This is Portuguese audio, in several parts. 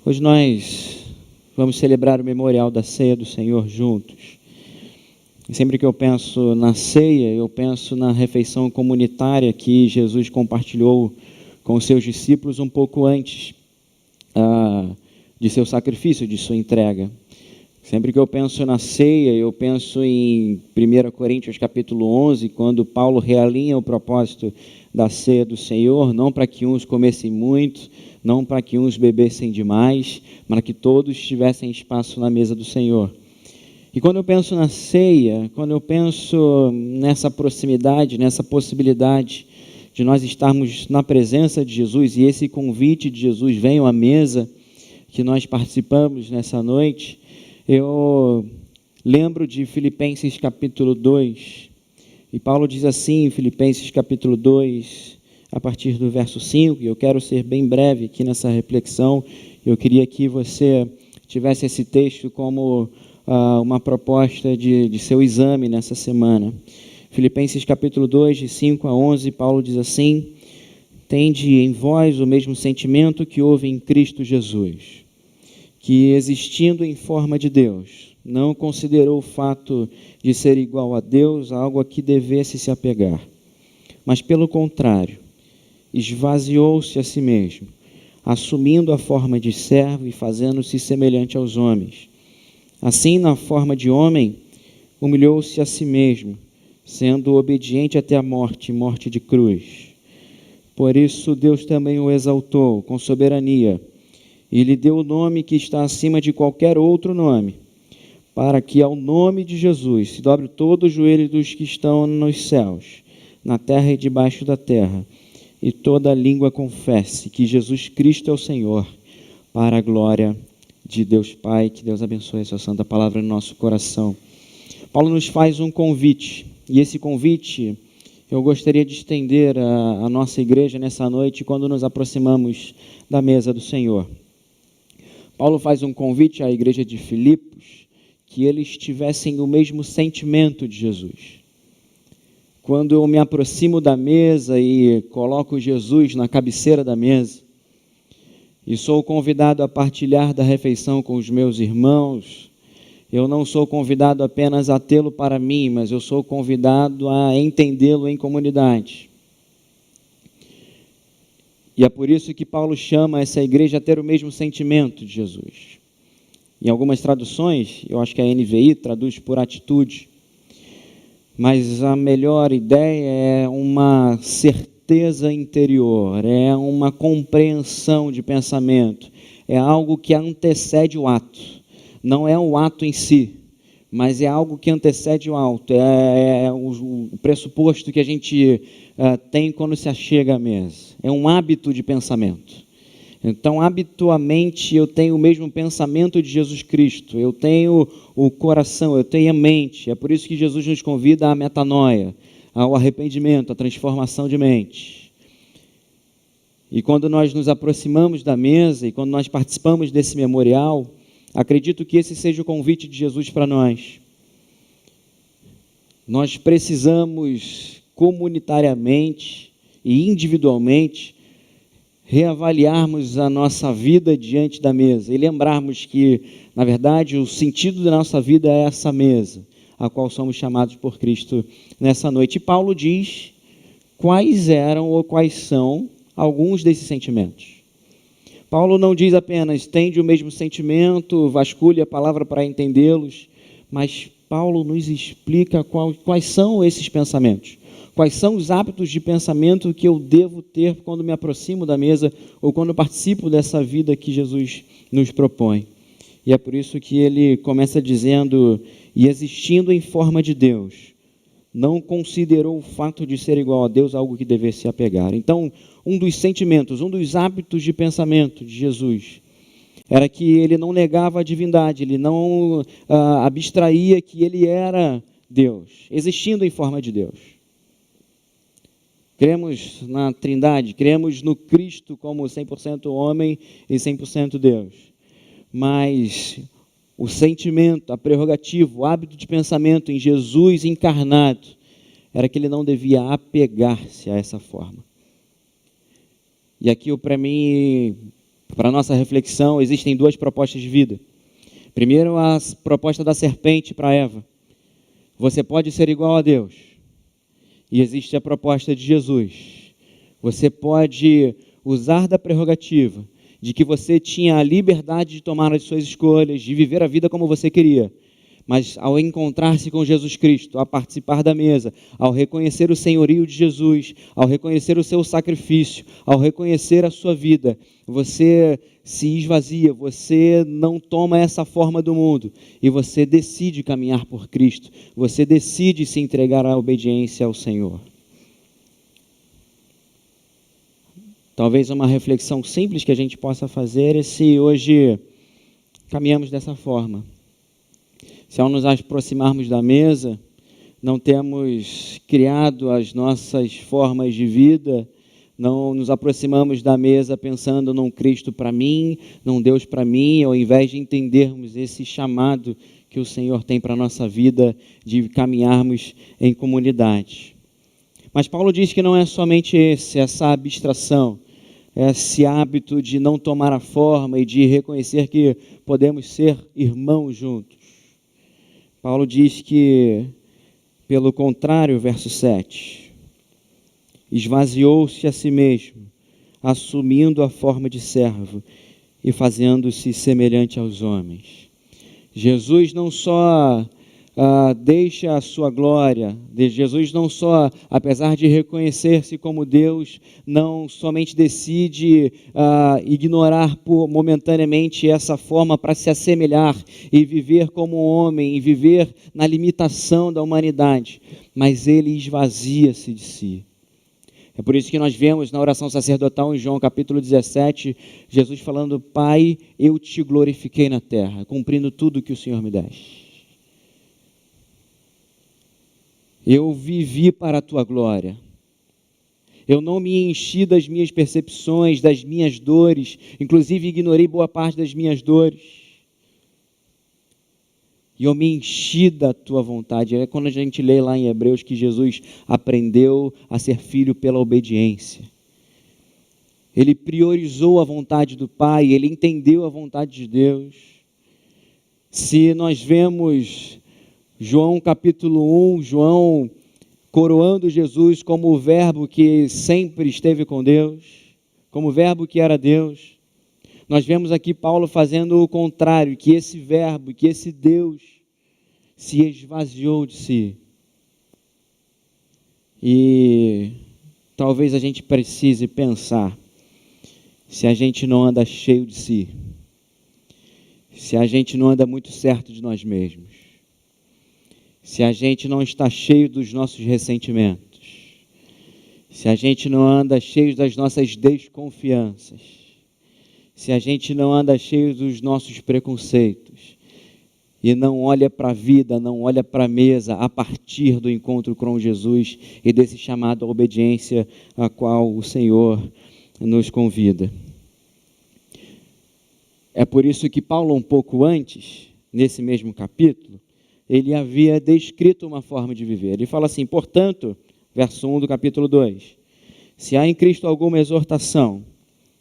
Hoje nós vamos celebrar o memorial da ceia do Senhor juntos. E sempre que eu penso na ceia, eu penso na refeição comunitária que Jesus compartilhou com os seus discípulos um pouco antes de seu sacrifício, de sua entrega. Sempre que eu penso na ceia, eu penso em 1 Coríntios capítulo 11, quando Paulo realinha o propósito da ceia do Senhor, não para que uns comessem muito, não para que uns bebessem demais, mas para que todos tivessem espaço na mesa do Senhor. E quando eu penso na ceia, quando eu penso nessa proximidade, nessa possibilidade de nós estarmos na presença de Jesus, e esse convite de Jesus, venham à mesa, que nós participamos nessa noite, eu lembro de Filipenses capítulo 2, e Paulo diz assim em Filipenses capítulo 2, a partir do verso 5, e eu quero ser bem breve aqui nessa reflexão. Eu queria que você tivesse esse texto como uma proposta de seu exame nessa semana. Filipenses capítulo 2, de 5 a 11, Paulo diz assim: tende em vós o mesmo sentimento que houve em Cristo Jesus, que, existindo em forma de Deus, não considerou o fato de ser igual a Deus algo a que devesse se apegar, mas, pelo contrário, esvaziou-se a si mesmo, assumindo a forma de servo e fazendo-se semelhante aos homens. Assim, na forma de homem, humilhou-se a si mesmo, sendo obediente até a morte, morte de cruz. Por isso, Deus também o exaltou com soberania, e lhe deu o nome que está acima de qualquer outro nome, para que ao nome de Jesus se dobre todo o joelho dos que estão nos céus, na terra e debaixo da terra, e toda língua confesse que Jesus Cristo é o Senhor, para a glória de Deus Pai. Que Deus abençoe a sua santa palavra no nosso coração. Paulo nos faz um convite, e esse convite eu gostaria de estender à nossa igreja nessa noite, quando nos aproximamos da mesa do Senhor. Paulo faz um convite à igreja de Filipos, que eles tivessem o mesmo sentimento de Jesus. Quando eu me aproximo da mesa e coloco Jesus na cabeceira da mesa, e sou convidado a partilhar da refeição com os meus irmãos, eu não sou convidado apenas a tê-lo para mim, mas eu sou convidado a entendê-lo em comunidade. E é por isso que Paulo chama essa igreja a ter o mesmo sentimento de Jesus. Em algumas traduções, eu acho que a NVI traduz por atitude, mas a melhor ideia é uma certeza interior, é uma compreensão de pensamento, é algo que antecede o ato. Não é o ato em si, mas é algo que antecede o ato, é o pressuposto que a gente tem quando se achega à mesa. É um hábito de pensamento. Então, habitualmente, eu tenho o mesmo pensamento de Jesus Cristo, eu tenho o coração, eu tenho a mente. É por isso que Jesus nos convida à metanoia, ao arrependimento, à transformação de mente. E quando nós nos aproximamos da mesa e quando nós participamos desse memorial, acredito que esse seja o convite de Jesus para nós. Nós precisamos comunitariamente e individualmente reavaliarmos a nossa vida diante da mesa e lembrarmos que, na verdade, o sentido da nossa vida é essa mesa, a qual somos chamados por Cristo nessa noite. E Paulo diz quais eram ou quais são alguns desses sentimentos. Paulo não diz apenas, tende o mesmo sentimento, vasculhe a palavra para entendê-los, mas Paulo nos explica quais são esses pensamentos. Quais são os hábitos de pensamento que eu devo ter quando me aproximo da mesa ou quando participo dessa vida que Jesus nos propõe. E é por isso que ele começa dizendo, e existindo em forma de Deus, não considerou o fato de ser igual a Deus algo que devesse se apegar. Então, um dos sentimentos, um dos hábitos de pensamento de Jesus era que ele não negava a divindade, ele não abstraía que ele era Deus, existindo em forma de Deus. Cremos na Trindade, cremos no Cristo como 100% homem e 100% Deus. Mas o sentimento, a prerrogativa, o hábito de pensamento em Jesus encarnado era que ele não devia apegar-se a essa forma. E aqui, para mim, Para a nossa reflexão, existem duas propostas de vida. Primeiro, a proposta da serpente para Eva. Você pode ser igual a Deus. E existe a proposta de Jesus. Você pode usar da prerrogativa de que você tinha a liberdade de tomar as suas escolhas, de viver a vida como você queria. Mas ao encontrar-se com Jesus Cristo, ao participar da mesa, ao reconhecer o senhorio de Jesus, ao reconhecer o seu sacrifício, ao reconhecer a sua vida, você se esvazia, você não toma essa forma do mundo e você decide caminhar por Cristo, você decide se entregar à obediência ao Senhor. Talvez uma reflexão simples que a gente possa fazer é se hoje caminhamos dessa forma. Se ao nos aproximarmos da mesa, não temos criado as nossas formas de vida, não nos aproximamos da mesa pensando num Cristo para mim, num Deus para mim, ao invés de entendermos esse chamado que o Senhor tem para a nossa vida, de caminharmos em comunidade. Mas Paulo diz que não é somente essa abstração, esse hábito de não tomar a forma e de reconhecer que podemos ser irmãos juntos. Paulo diz que, pelo contrário, verso 7, esvaziou-se a si mesmo, assumindo a forma de servo e fazendo-se semelhante aos homens. Jesus não só deixa a sua glória, Jesus não só, apesar de reconhecer-se como Deus, não somente decide ignorar momentaneamente essa forma para se assemelhar e viver como homem, e viver na limitação da humanidade, mas ele esvazia-se de si. É por isso que nós vemos na oração sacerdotal em João capítulo 17, Jesus falando: Pai, eu te glorifiquei na terra, cumprindo tudo que o Senhor me deste. Eu vivi para a tua glória. Eu não me enchi das minhas percepções, das minhas dores, inclusive ignorei boa parte das minhas dores. E eu me enchi da tua vontade. É quando a gente lê lá em Hebreus que Jesus aprendeu a ser filho pela obediência. Ele priorizou a vontade do Pai, ele entendeu a vontade de Deus. Se nós vemos João capítulo 1, João coroando Jesus como o verbo que sempre esteve com Deus, como o verbo que era Deus. Nós vemos aqui Paulo fazendo o contrário, que esse verbo, que esse Deus se esvaziou de si. E talvez a gente precise pensar se a gente não anda cheio de si, se a gente não anda muito certo de nós mesmos, se a gente não está cheio dos nossos ressentimentos, se a gente não anda cheio das nossas desconfianças, se a gente não anda cheio dos nossos preconceitos e não olha para a vida, não olha para a mesa a partir do encontro com Jesus e desse chamado à obediência a qual o Senhor nos convida. É por isso que Paulo, um pouco antes, nesse mesmo capítulo, ele havia descrito uma forma de viver. Ele fala assim: portanto, verso 1 do capítulo 2, se há em Cristo alguma exortação,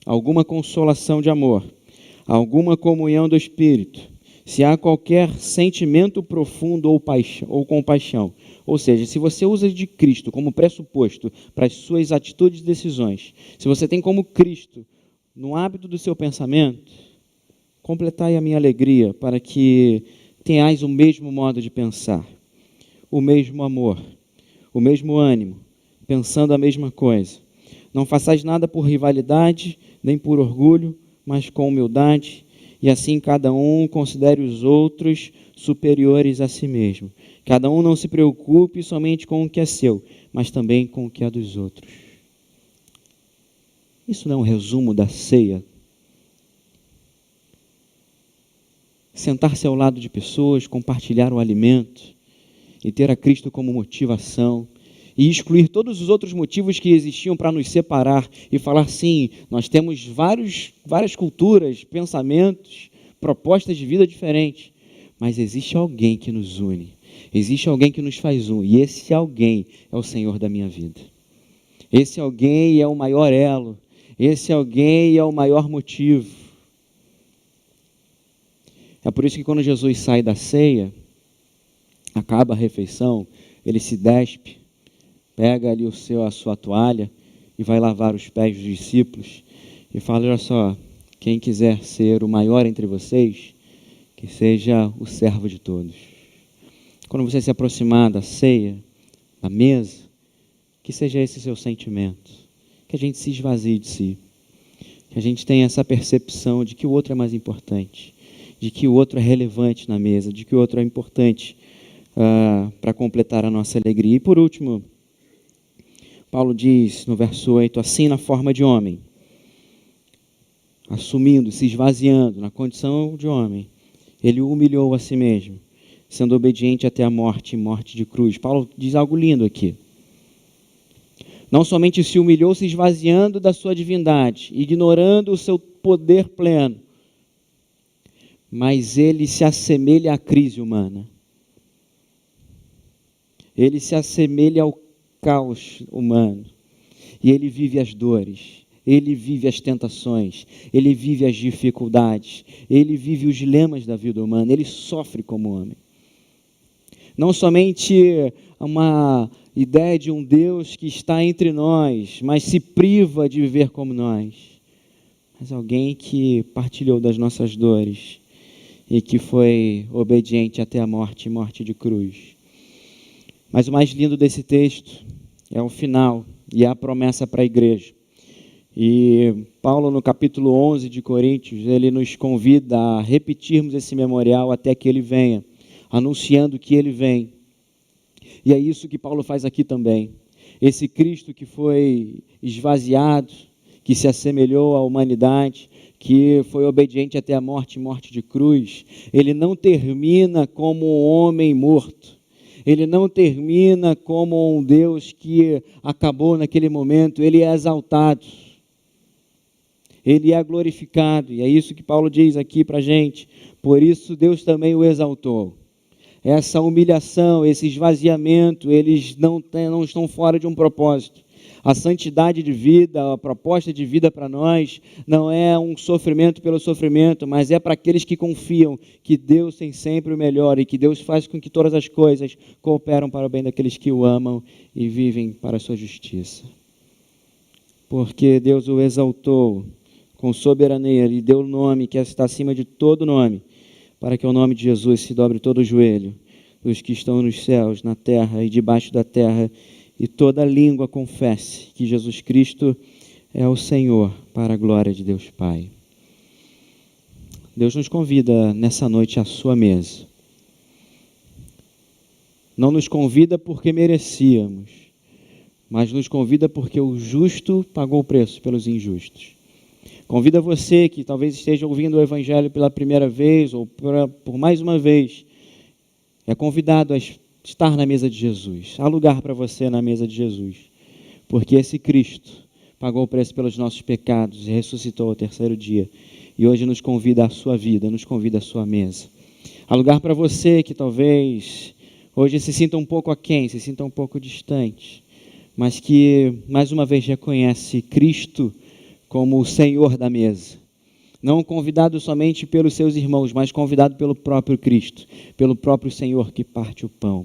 alguma consolação de amor, alguma comunhão do Espírito, se há qualquer sentimento profundo ou compaixão, ou seja, se você usa de Cristo como pressuposto para as suas atitudes e decisões, se você tem como Cristo no hábito do seu pensamento, completai a minha alegria para que tenhais o mesmo modo de pensar, o mesmo amor, o mesmo ânimo, pensando a mesma coisa. Não façais nada por rivalidade, nem por orgulho, mas com humildade, e assim cada um considere os outros superiores a si mesmo. Cada um não se preocupe somente com o que é seu, mas também com o que é dos outros. Isso não é um resumo da ceia? Sentar-se ao lado de pessoas, compartilhar o alimento e ter a Cristo como motivação e excluir todos os outros motivos que existiam para nos separar e falar: sim, nós temos várias culturas, pensamentos, propostas de vida diferentes, mas existe alguém que nos une, existe alguém que nos faz um, e esse alguém é o Senhor da minha vida. Esse alguém é o maior elo, esse alguém é o maior motivo. É por isso que quando Jesus sai da ceia, acaba a refeição, ele se despe, pega ali a sua toalha e vai lavar os pés dos discípulos e fala: olha só, quem quiser ser o maior entre vocês, que seja o servo de todos. Quando você se aproximar da ceia, da mesa, que seja esse seu sentimento, que a gente se esvazie de si, que a gente tenha essa percepção de que o outro é mais importante, de que o outro é relevante na mesa, de que o outro é importante para completar a nossa alegria. E por último, Paulo diz no verso 8, assim na forma de homem, assumindo, se esvaziando na condição de homem, ele humilhou a si mesmo, sendo obediente até a morte, morte de cruz. Paulo diz algo lindo aqui. Não somente se humilhou, se esvaziando da sua divindade, ignorando o seu poder pleno, mas ele se assemelha à crise humana. Ele se assemelha ao caos humano. E ele vive as dores, ele vive as tentações, ele vive as dificuldades, ele vive os dilemas da vida humana, ele sofre como homem. Não somente uma ideia de um Deus que está entre nós, mas se priva de viver como nós, mas alguém que partilhou das nossas dores e que foi obediente até a morte, morte de cruz. Mas o mais lindo desse texto é o final e é a promessa para a igreja. E Paulo, no capítulo 11 de Coríntios, ele nos convida a repetirmos esse memorial até que ele venha, anunciando que ele vem. E é isso que Paulo faz aqui também. Esse Cristo que foi esvaziado, que se assemelhou à humanidade, que foi obediente até a morte, morte de cruz, ele não termina como um homem morto. Ele não termina como um Deus que acabou naquele momento, ele é exaltado. Ele é glorificado, e é isso que Paulo diz aqui para a gente. Por isso Deus também o exaltou. Essa humilhação, esse esvaziamento, eles não estão fora de um propósito. A santidade de vida, a proposta de vida para nós, não é um sofrimento pelo sofrimento, mas é para aqueles que confiam que Deus tem sempre o melhor e que Deus faz com que todas as coisas cooperam para o bem daqueles que o amam e vivem para a sua justiça. Porque Deus o exaltou com soberania e deu o nome que está acima de todo nome, para que o nome de Jesus se dobre todo o joelho dos que estão nos céus, na terra e debaixo da terra, e toda língua confesse que Jesus Cristo é o Senhor, para a glória de Deus Pai. Deus nos convida nessa noite à sua mesa. Não nos convida porque merecíamos, mas nos convida porque o justo pagou o preço pelos injustos. Convida você que talvez esteja ouvindo o Evangelho pela primeira vez ou por mais uma vez, é convidado a estar na mesa de Jesus. Há lugar para você na mesa de Jesus, porque esse Cristo pagou o preço pelos nossos pecados e ressuscitou ao terceiro dia. E hoje nos convida à sua vida, nos convida à sua mesa. Há lugar para você que talvez hoje se sinta um pouco aquém, se sinta um pouco distante, mas que mais uma vez reconhece Cristo como o Senhor da mesa. Não convidado somente pelos seus irmãos, mas convidado pelo próprio Cristo, pelo próprio Senhor que parte o pão.